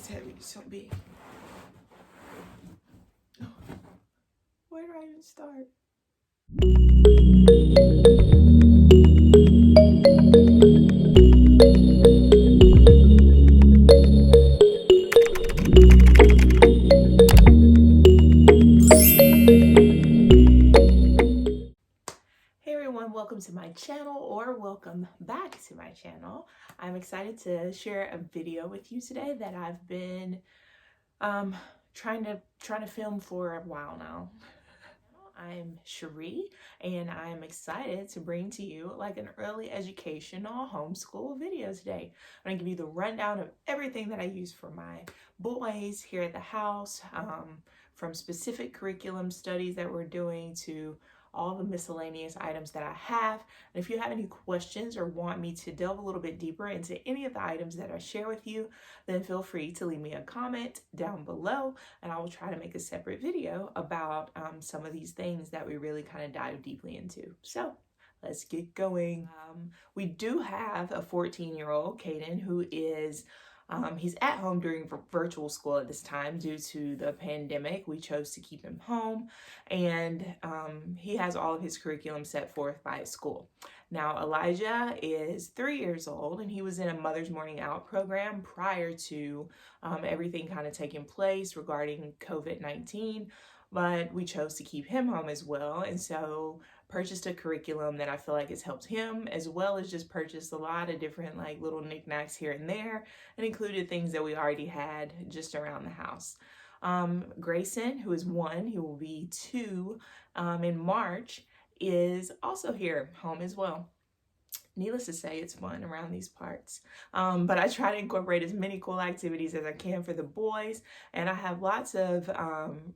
It's heavy, it's so big. Oh, where do I even start? Hey everyone, welcome to my channel, or welcome back to my channel. I'm excited to share a video with you today that I've been trying to film for a while now. I'm Cherie, and I'm excited to bring to you like an early educational homeschool video today. I'm gonna give you the rundown of everything that I use for my boys here at the house, from specific curriculum studies that we're doing to all the miscellaneous items that I have. And if you have any questions or want me to delve a little bit deeper into any of the items that I share with you, then feel free to leave me a comment down below, and I will try to make a separate video about some of these things that we really kind of dive deeply into. So let's get going. We do have a 14-year-old, Caden, who is he's at home during virtual school at this time due to the pandemic. We chose to keep him home, and he has all of his curriculum set forth by his school. Now, Elijah is 3 years old, and he was in a Mother's Morning Out program prior to everything kind of taking place regarding COVID-19, but we chose to keep him home as well, and so purchased a curriculum that I feel like has helped him, as well as just purchased a lot of different like little knickknacks here and there, and included things that we already had just around the house. Grayson, who is 1, he will be 2 in March, is also here home as well. Needless to say, it's fun around these parts. But I try to incorporate as many cool activities as I can for the boys. And I have lots of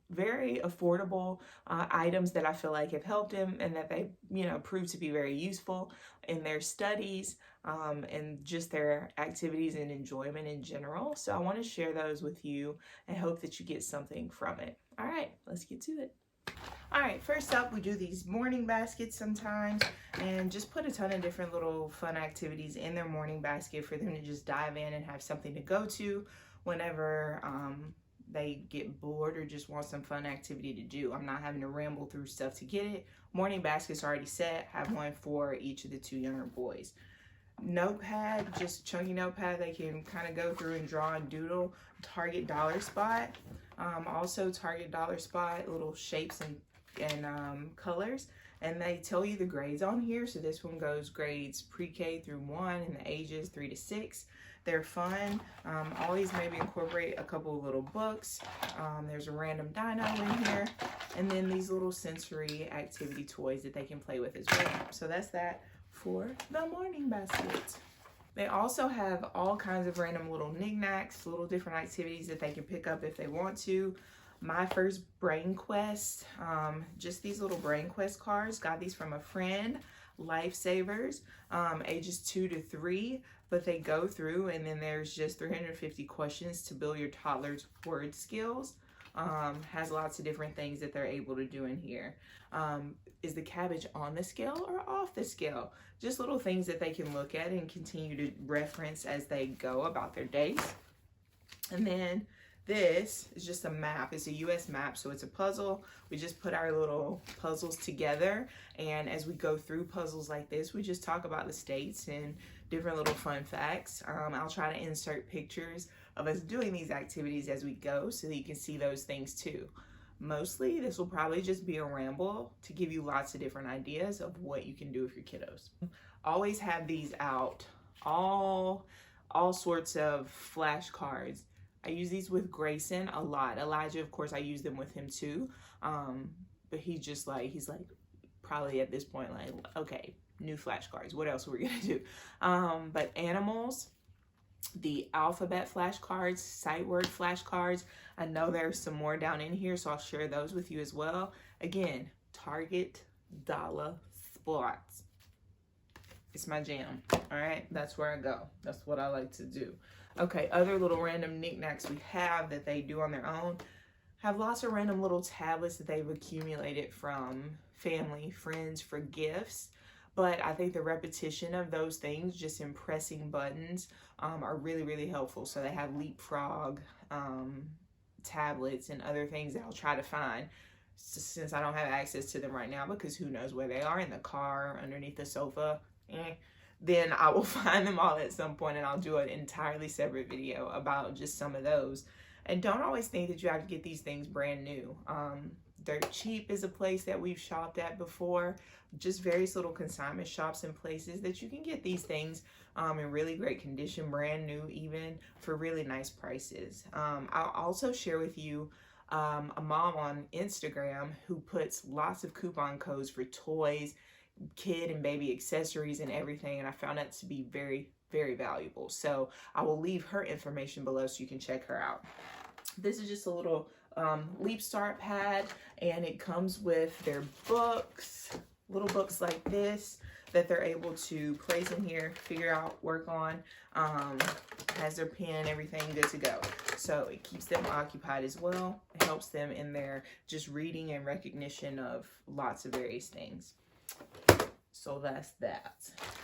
very affordable items that I feel like have helped them, and that they, prove to be very useful in their studies and just their activities and enjoyment in general. So I want to share those with you and hope that you get something from it. All right, let's get to it. All right, first up, we do these morning baskets sometimes, and just put a ton of different little fun activities in their morning basket for them to just dive in and have something to go to whenever they get bored or just want some fun activity to do. I'm not having to ramble through stuff to get it. Morning baskets already set. Have one for each of the 2 younger boys. Notepad, just chunky notepad they can kind of go through and draw and doodle. Target dollar spot. Also Target dollar spot, little shapes and colors, and they tell you the grades on here. So this one goes grades pre-K through 1 and the ages 3 to 6. They're fun. All these maybe incorporate a couple of little books. There's a random dino in here, and then these little sensory activity toys that they can play with as well. So that's that for the morning basket. They also have all kinds of random little knickknacks, little different activities that they can pick up if they want to. My first Brainquest, just these little Brainquest cards. Got these from a friend, Lifesavers, ages 2 to 3, but they go through, and then there's just 350 questions to build your toddler's word skills. Has lots of different things that they're able to do in here. Is the cabbage on the scale or off the scale? Just little things that they can look at and continue to reference as they go about their days. And then this is just a map. It's a US map, so it's a puzzle. We just put our little puzzles together, and as we go through puzzles like this, we just talk about the states and different little fun facts. I'll try to insert pictures of us doing these activities as we go so that you can see those things too. Mostly, this will probably just be a ramble to give you lots of different ideas of what you can do with your kiddos. Always have these out, all sorts of flashcards. I use these with Grayson a lot. Elijah, of course, I use them with him too. But he's like probably at this point like, okay, new flashcards. What else are we gonna do? But animals, the alphabet flashcards, sight word flashcards. I know there's some more down in here, so I'll share those with you as well. Again, Target dollar spots. It's my jam. All right, that's where I go. That's what I like to do. Okay, other little random knickknacks we have that they do on their own. Have lots of random little tablets that they've accumulated from family, friends for gifts. but I think the repetition of those things, just in pressing buttons, are really, really helpful. So they have Leapfrog tablets and other things that I'll try to find, since I don't have access to them right now, because who knows where they are, in the car, underneath the sofa, then I will find them all at some point, and I'll do an entirely separate video about just some of those. And don't always think that you have to get these things brand new. Dirt Cheap is a place that we've shopped at before. Just various little consignment shops and places that you can get these things in really great condition, brand new even, for really nice prices. I'll also share with you a mom on Instagram who puts lots of coupon codes for toys, kid and baby accessories and everything, and I found that to be very, very valuable. So I will leave her information below so you can check her out. This is just a little Leap Start pad, and it comes with their books, little books like this that they're able to place in here, figure out, work on. Has their pen, everything good to go. So it keeps them occupied as well. It helps them in their just reading and recognition of lots of various things. So that's that.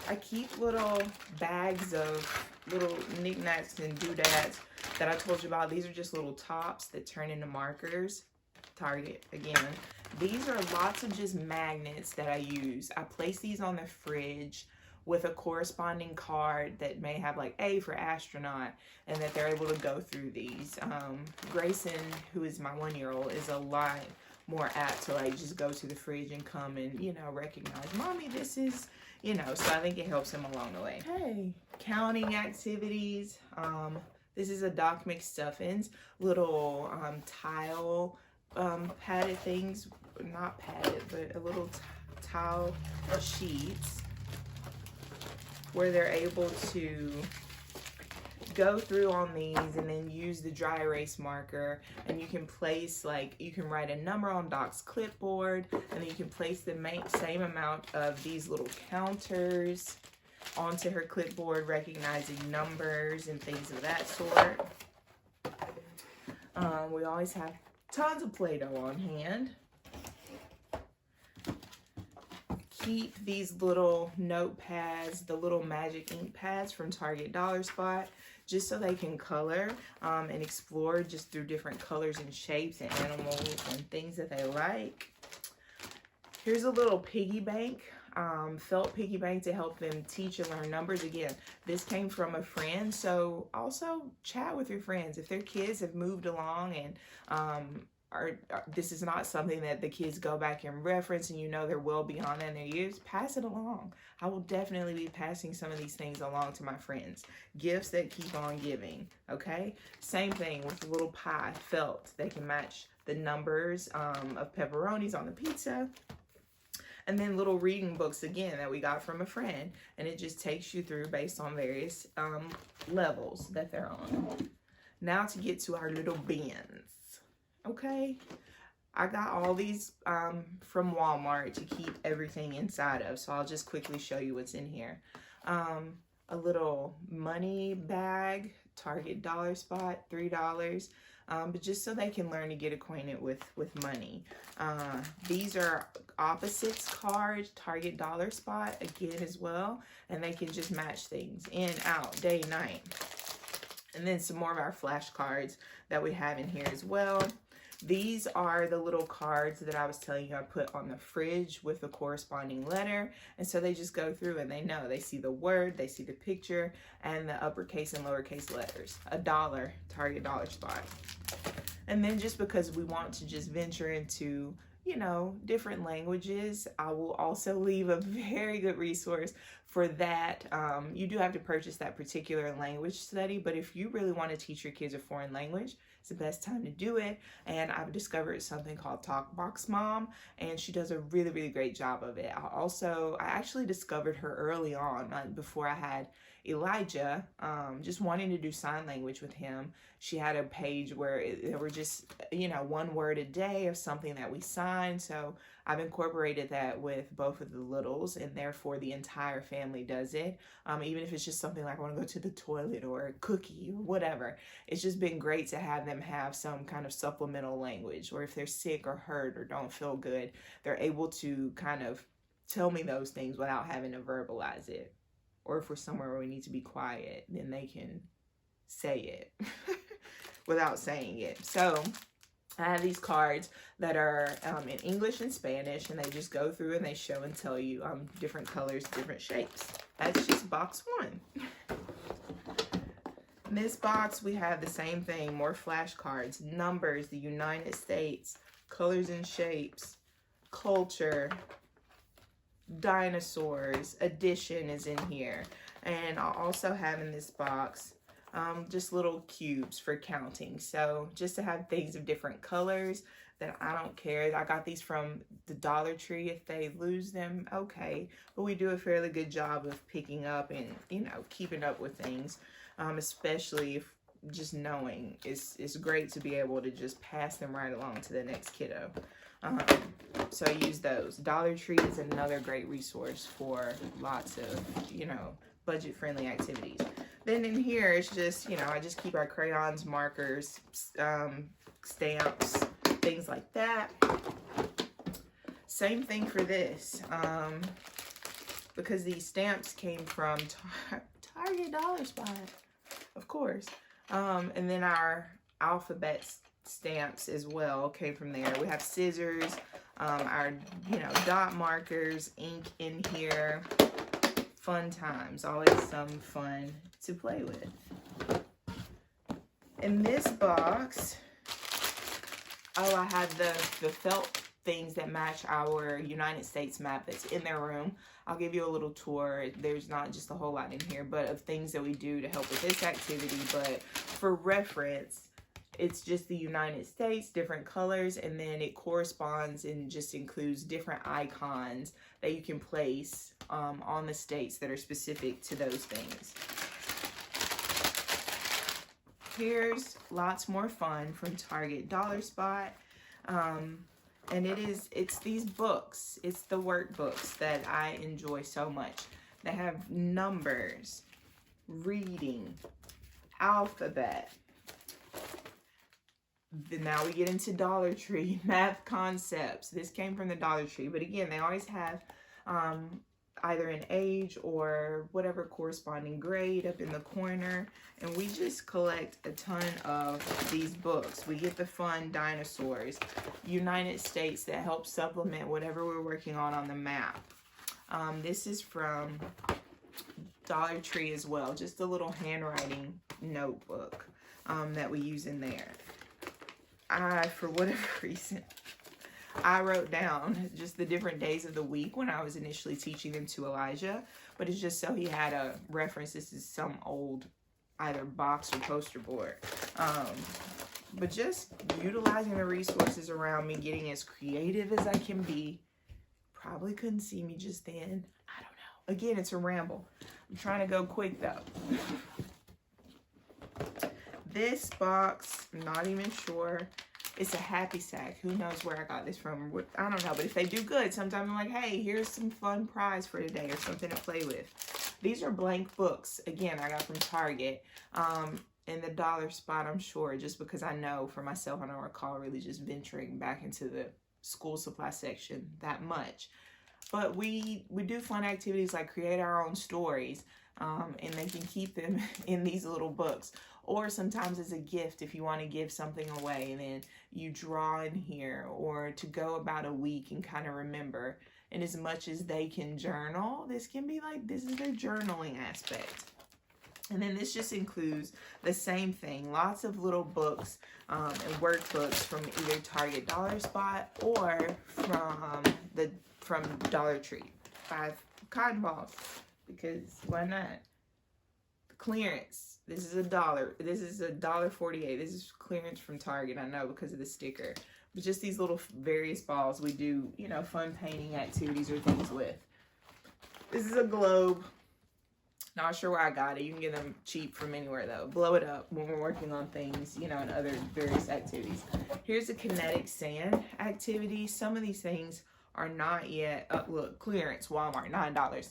I keep little bags of little knickknacks and doodads that I told you about. These are just little tops that turn into markers. Target again. These are lots of just magnets that I use. I place these on the fridge with a corresponding card that may have like A for astronaut, and that they're able to go through these. Grayson, who is my 1-year-old, is a lot more apt to like just go to the fridge and come and, you know, recognize, mommy, this is, you know, so I think it helps him along the way. Hey, counting activities. This is a Doc McStuffins, little tile padded things, not padded, but a little tile sheets where they're able to go through on these and then use the dry erase marker, and you can place, like, you can write a number on Doc's clipboard, and then you can place the same amount of these little counters onto her clipboard, recognizing numbers and things of that sort. We always have tons of Play-Doh on hand. Keep these little notepads, the little magic ink pads from Target Dollar Spot, just so they can color and explore just through different colors and shapes and animals and things that they like. Here's a little piggy bank, felt piggy bank to help them teach and learn numbers. Again, this came from a friend, so also chat with your friends. If their kids have moved along and this is not something that the kids go back and reference, and you know they're well beyond that in their years, pass it along. I will definitely be passing some of these things along to my friends. Gifts that keep on giving, okay? Same thing with the little pie, felt. They can match the numbers of pepperonis on the pizza. And then little reading books, again, that we got from a friend. And it just takes you through based on various levels that they're on. Now to get to our little bins. Okay, I got all these from Walmart to keep everything inside of, so I'll just quickly show you what's in here. A little money bag, Target Dollar Spot, $3, but just so they can learn to get acquainted with money. These are opposites cards, Target Dollar Spot, again as well, and they can just match things in, out, day, night. And then some more of our flashcards that we have in here as well. These are the little cards that I was telling you I put on the fridge with the corresponding letter. And so they just go through and they know. They see the word, they see the picture, and the uppercase and lowercase letters. $1, Target Dollar Spot. And then just because we want to just venture into, you know, different languages, I will also leave a very good resource for that. You do have to purchase that particular language study, but if you really want to teach your kids a foreign language, it's the best time to do it. And I've discovered something called Talkbox Mom, and she does a really, really great job of it. I actually discovered her early on, before I had Elijah, just wanting to do sign language with him. She had a page where there were just, you know, 1 word a day of something that we signed. So I've incorporated that with both of the littles, and therefore the entire family does it. Even if it's just something like I want to go to the toilet or a cookie or whatever. It's just been great to have them have some kind of supplemental language, or if they're sick or hurt or don't feel good, they're able to kind of tell me those things without having to verbalize it. Or if we're somewhere where we need to be quiet, then they can say it without saying it. So I have these cards that are in English and Spanish, and they just go through and they show and tell you different colors, different shapes. That's just box one. In this box, we have the same thing, more flashcards, numbers, the United States, colors and shapes, culture, dinosaurs, addition is in here. And I'll also have in this box just little cubes for counting. So just to have things of different colors that I don't care. I got these from the Dollar Tree. If they lose them, okay. But we do a fairly good job of picking up and, you know, keeping up with things. Especially if just knowing it's great to be able to just pass them right along to the next kiddo. So I use those. Dollar Tree is another great resource for lots of, you know, budget-friendly activities. Then in here, it's just, you know, I just keep our crayons, markers, stamps, things like that. Same thing for this. Because these stamps came from Target Dollar Spot, of course. And then our alphabet stamps as well came from there. We have scissors, our, you know, dot markers, ink in here. Fun times, always some fun to play with. In this box, oh, I have the felt things that match our United States map that's in their room. I'll give you a little tour. There's not just a whole lot in here, but of things that we do to help with this activity. But for reference, it's just the United States, different colors, and then it corresponds and just includes different icons that you can place on the states that are specific to those things. Here's lots more fun from Target Dollar Spot. And it's these books, it's the workbooks that I enjoy so much. They have numbers, reading, alphabet. Then now we get into Dollar Tree, math concepts. This came from the Dollar Tree, but again, they always have either an age or whatever corresponding grade up in the corner. And we just collect a ton of these books. We get the fun dinosaurs, United States that help supplement whatever we're working on the map. This is from Dollar Tree as well, just a little handwriting notebook that we use in there. For whatever reason, I wrote down just the different days of the week when I was initially teaching them to Elijah, but it's just so he had a reference. This is some old either box or poster board. But just utilizing the resources around me, getting as creative as I can be. Probably couldn't see me just then. I don't know. Again, it's a ramble. I'm trying to go quick though. This box, I'm not even sure. It's a happy sack. Who knows where I got this from? I don't know, but if they do good, sometimes I'm like, hey, here's some fun prize for today or something to play with. These are blank books. Again, I got from Target. In the Dollar Spot, I'm sure, just because I know for myself, I don't recall really just venturing back into the school supply section that much. But we do fun activities like create our own stories, and they can keep them in these little books. Or sometimes as a gift, if you want to give something away, and then you draw in here, or to go about a week and kind of remember. And as much as they can journal, this can be like, this is their journaling aspect. And then this just includes the same thing, lots of little books and workbooks from either Target Dollar Spot or from Dollar Tree. 5 cotton balls, because why not? Clearance. This is $1. This is $1.48. This is clearance from Target, I know, because of the sticker. But just these little various balls we do, you know, fun painting activities or things with. This is a globe. Not sure where I got it. You can get them cheap from anywhere though. Blow it up when we're working on things, you know, and other various activities. Here's a kinetic sand activity. Some of these things are not yet, look, clearance, Walmart, $9.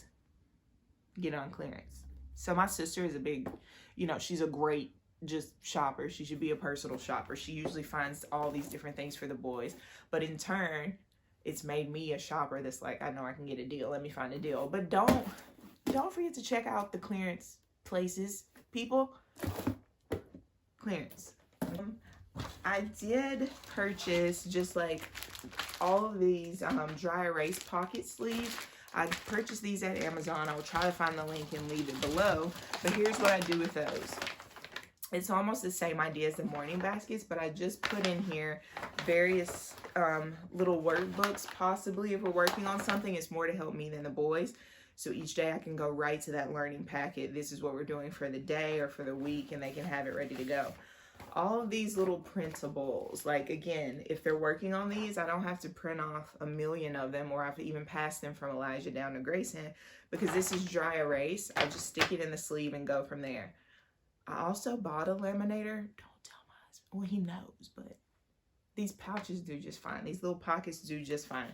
Get on clearance. So my sister is a big, you know, she's a great just shopper. She should be a personal shopper. She usually finds all these different things for the boys. But in turn, it's made me a shopper that's like, I know I can get a deal. Let me find a deal. But don't forget to check out the clearance places, people. Clearance. I did purchase just like all of these dry erase pocket sleeves. I purchased these at Amazon. I will try to find the link and leave it below. But here's what I do with those. It's almost the same idea as the morning baskets, but I just put in here various little workbooks. Possibly if we're working on something, it's more to help me than the boys. So each day I can go right to that learning packet. This is what we're doing for the day or for the week, and they can have it ready to go. All of these little printables, like again, if they're working on these, I don't have to print off a million of them, or I have to even pass them from Elijah down to Grayson, because this is dry erase. I just stick it in the sleeve and go from there. I also bought a laminator. Don't tell my husband. Well, he knows, but these pouches do just fine. These little pockets do just fine.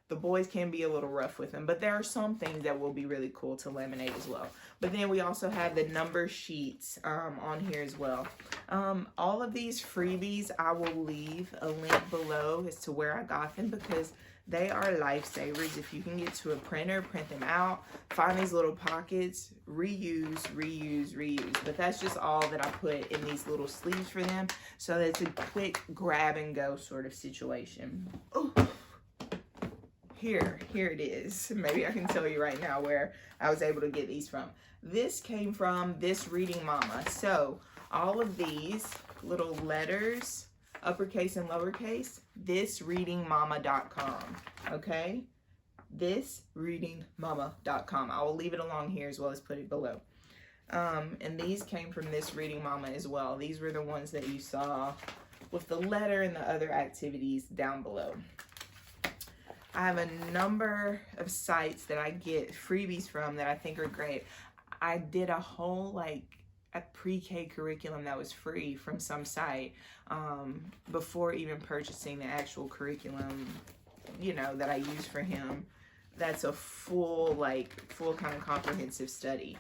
The boys can be a little rough with them, but there are some things that will be really cool to laminate as well. But then we also have the number sheets on here as well. All of these freebies, I will leave a link below as to where I got them, because they are lifesavers. If you can get to a printer, print them out, find these little pockets, reuse, reuse, reuse. But that's just all that I put in these little sleeves for them, so that it's a quick grab and go sort of situation. Ooh. Here it is. Maybe I can tell you right now where I was able to get these from. This came from This Reading Mama. So all of these little letters, uppercase and lowercase, thisreadingmama.com. Okay? Thisreadingmama.com. I will leave it along here as well as put it below. And these came from This Reading Mama as well. These were the ones that you saw with the letter and the other activities down below. I have a number of sites that I get freebies from that I think are great. I did a whole like a pre-K curriculum that was free from some site before even purchasing the actual curriculum, you know, that I use for him. That's a full kind of comprehensive study.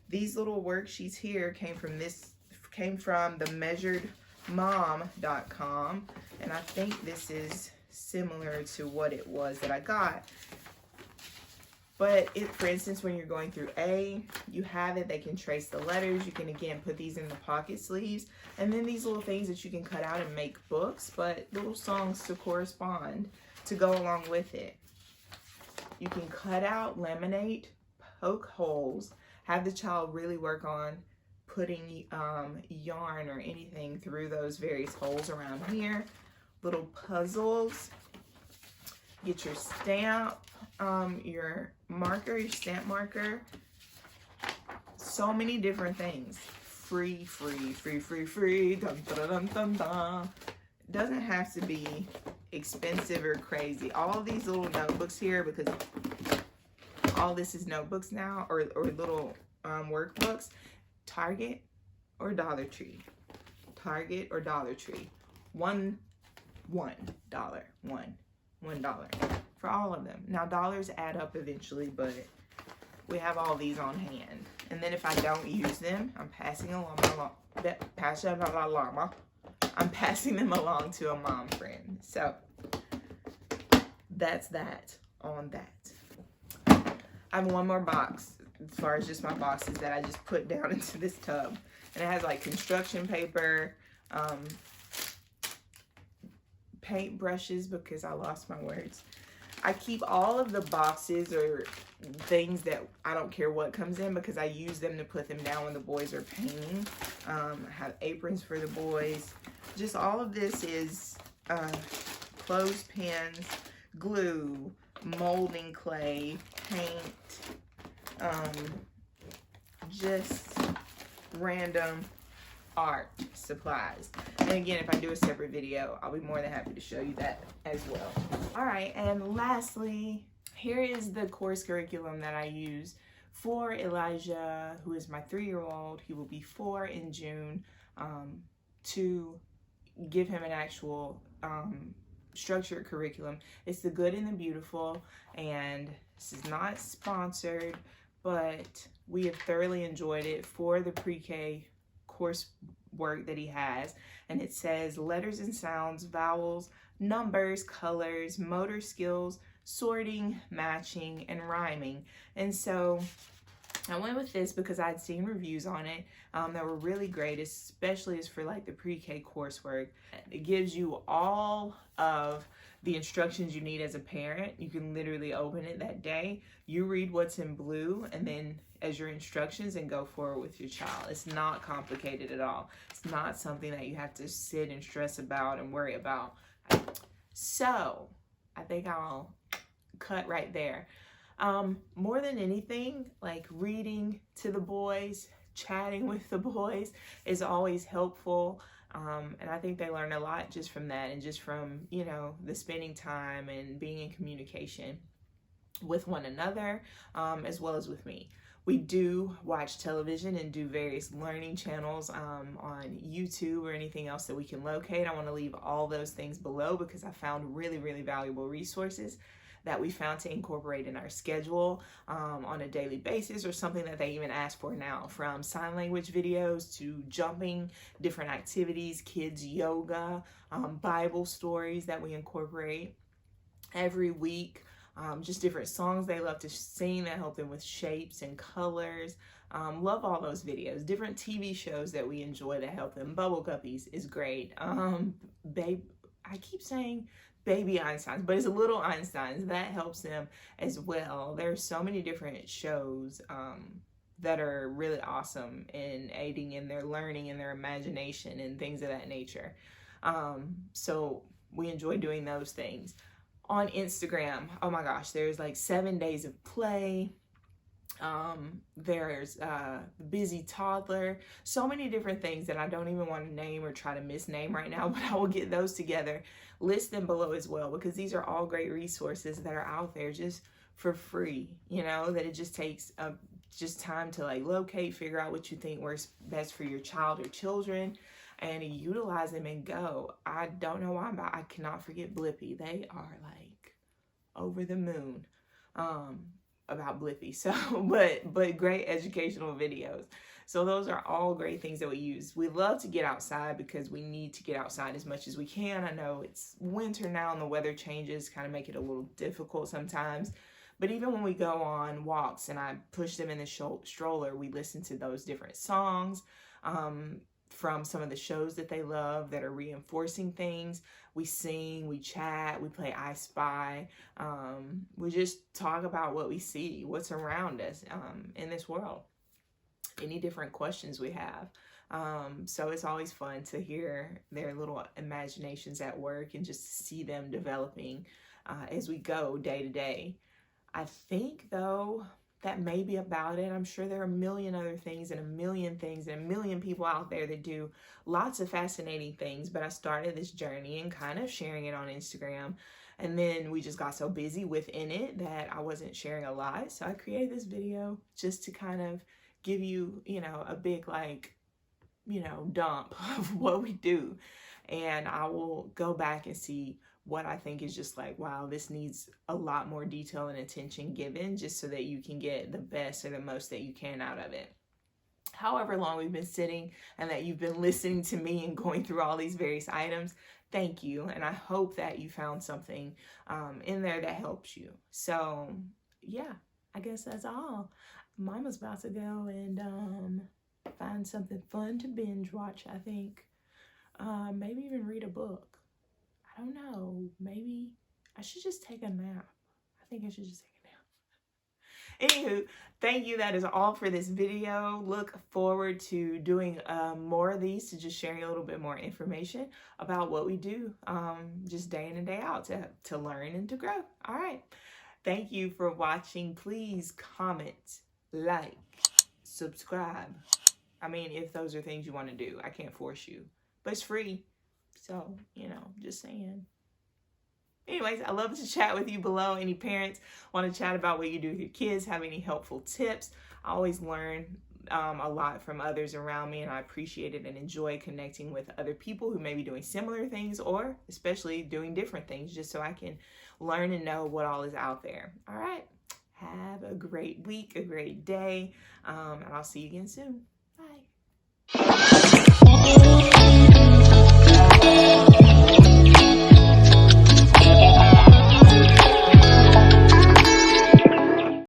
These little worksheets here came from themeasuredmom.com, and I think this is similar to what it was that I got. But for instance, when you're going through A, you have it, they can trace the letters. You can again put these in the pocket sleeves, and then these little things that you can cut out and make books, but little songs to correspond to go along with it. You can cut out, laminate, poke holes, have the child really work on putting yarn or anything through those various holes around here. Little puzzles. Get your stamp, your marker, your stamp marker. So many different things. Free. Dun, dun, dun, dun, dun. Doesn't have to be expensive or crazy. All of these little notebooks here, because all this is notebooks now, or little workbooks. Target or Dollar Tree. Target or Dollar Tree. $1 for all of them. Now dollars add up eventually, but we have all these on hand. And then if I don't use them, I'm passing them along to a mom friend. So that's that on that. I have one more box as far as just my boxes that I just put down into this tub, and it has like construction paper, paint brushes, because I lost my words. I keep all of the boxes or things that I don't care what comes in, because I use them to put them down when the boys are painting. I have aprons for the boys. Just all of this is clothespins, glue, molding clay, paint, just random art supplies. And again, if I do a separate video, I'll be more than happy to show you that as well. All right, and lastly, here is the course curriculum that I use for Elijah, who is my 3-year-old. He will be 4 in June, to give him an actual structured curriculum. It's The Good and the Beautiful, and this is not sponsored, but we have thoroughly enjoyed it for the pre-K course work that he has, and it says letters and sounds, vowels, numbers, colors, motor skills, sorting, matching, and rhyming. And so I went with this because I'd seen reviews on it that were really great, especially as for like the pre-K coursework. It gives you all of the instructions you need as a parent. You can literally open it that day. You read what's in blue and then as your instructions and go forward with your child. It's not complicated at all. It's not something that you have to sit and stress about and worry about. So I think I'll cut right there. More than anything, like reading to the boys, chatting with the boys is always helpful. And I think they learn a lot just from that and just from, you know, the spending time and being in communication with one another, as well as with me. We do watch television and do various learning channels on YouTube or anything else that we can locate. I want to leave all those things below because I found really, really valuable resources that we found to incorporate in our schedule on a daily basis, or something that they even ask for now, from sign language videos to jumping, different activities, kids yoga, Bible stories that we incorporate every week, just different songs they love to sing that help them with shapes and colors. Love all those videos. Different TV shows that we enjoy that help them. Bubble Guppies is great. I keep saying Baby Einsteins, but it's Little Einsteins. That helps them as well. There's so many different shows that are really awesome in aiding in their learning and their imagination and things of that nature. So we enjoy doing those things. On Instagram, oh my gosh, there's like 7 days of play. There's Busy Toddler, so many different things that I don't even want to name or try to misname right now, but I will get those together, list them below as well, because these are all great resources that are out there just for free, you know, that it just takes just time to like locate, figure out what you think works best for your child or children, and utilize them and go. I don't know why, but I cannot forget Blippi. They are like over the moon about Blippi. So, but great educational videos. So those are all great things that we use. We love to get outside because we need to get outside as much as we can. I know it's winter now and the weather changes kind of make it a little difficult sometimes. But even when we go on walks and I push them in the stroller, we listen to those different songs from some of the shows that they love that are reinforcing things. We sing, we chat, we play I Spy. We just talk about what we see, what's around us in this world. Any different questions we have. So it's always fun to hear their little imaginations at work and just see them developing as we go day to day. I think, though, that may be about it. I'm sure there are a million other things and a million people out there that do lots of fascinating things, but I started this journey and kind of sharing it on Instagram, and then we just got so busy within it that I wasn't sharing a lot. So I created this video just to kind of give you, you know, a big like, you know, dump of what we do. And I will go back and see what I think is just like, wow, this needs a lot more detail and attention given, just so that you can get the best or the most that you can out of it. However long we've been sitting and that you've been listening to me and going through all these various items, thank you. And I hope that you found something in there that helps you. So yeah, I guess that's all. Mama's about to go and find something fun to binge watch, I think. Maybe even read a book. I don't know. Maybe I should just take a nap. I think I should just take a nap. Anywho, thank you. That is all for this video. Look forward to doing more of these, to just sharing a little bit more information about what we do just day in and day out to learn and to grow. All right. Thank you for watching. Please comment, like, subscribe. I mean, if those are things you want to do, I can't force you, but it's free. So, you know, just saying. Anyways, I love to chat with you below. Any parents want to chat about what you do with your kids, have any helpful tips. I always learn a lot from others around me, and I appreciate it and enjoy connecting with other people who may be doing similar things or especially doing different things, just so I can learn and know what all is out there. All right. Have a great week, a great day, and I'll see you again soon. Bye.